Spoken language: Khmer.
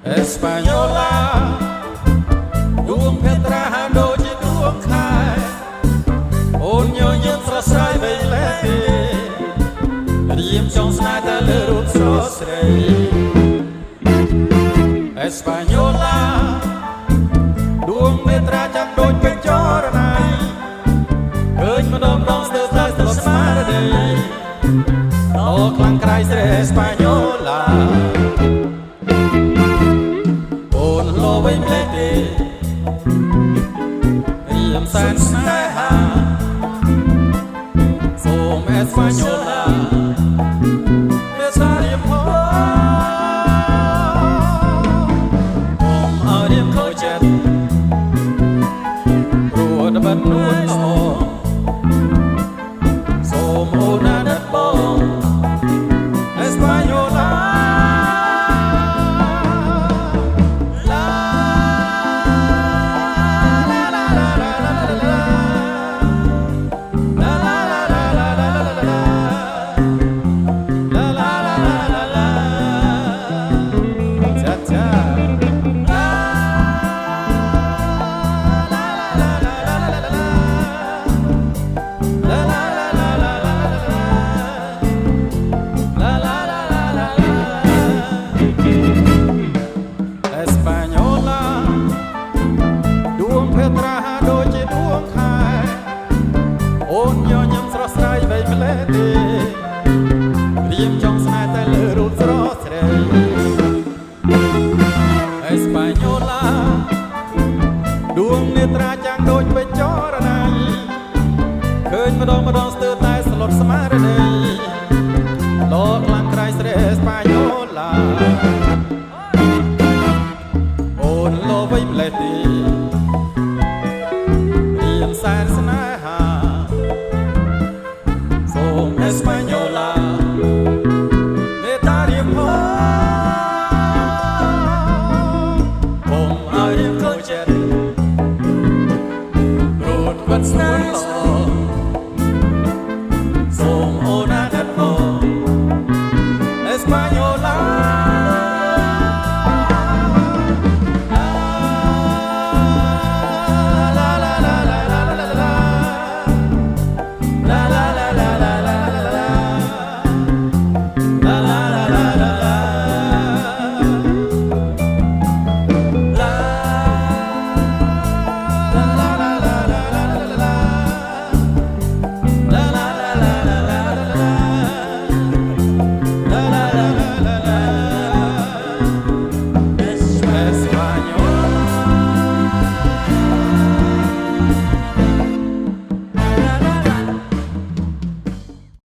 Española ดวงเพชรราโดจิดวงคายโอนโยนยืนស្រស់ស្រាយបីលែទេរៀមចង់ស្នេហ៍តែលើរូបស្រស់ស្រី Española ដួងនេត្រាចាំដូចពេជ្រចរណៃឃើញម្ដងស្ទើរតែស្ទើរស្មារតីដល់ខ្លាំងក្រៃស្រី Española អូនលោវិញលេទេរៀមសែនស្នេហាសូម Española មេសារៀមហោនួនអសូមអូនណាត់បង Española ឡាឡាឡាឡាឡាឡាចារៀមចង់ស្នេហ៍តែលើរូបស្រស់ស្រី Española ដួងនេត្រាចាំងដូចពេជ្រចរណៃឃើញម្ដងស្ទើរតែស្លុតស្មារតីលោកខ្លាំងក្រៃស្រី Española អូនលោវៃម្លេះទេរៀមសែនស្នេហាសូម Española មេតារៀមហោបងឲ្យរៀមចូលចិត្តរូតវត្តស្នេហ៍សូមអូនណាត់បង Española Española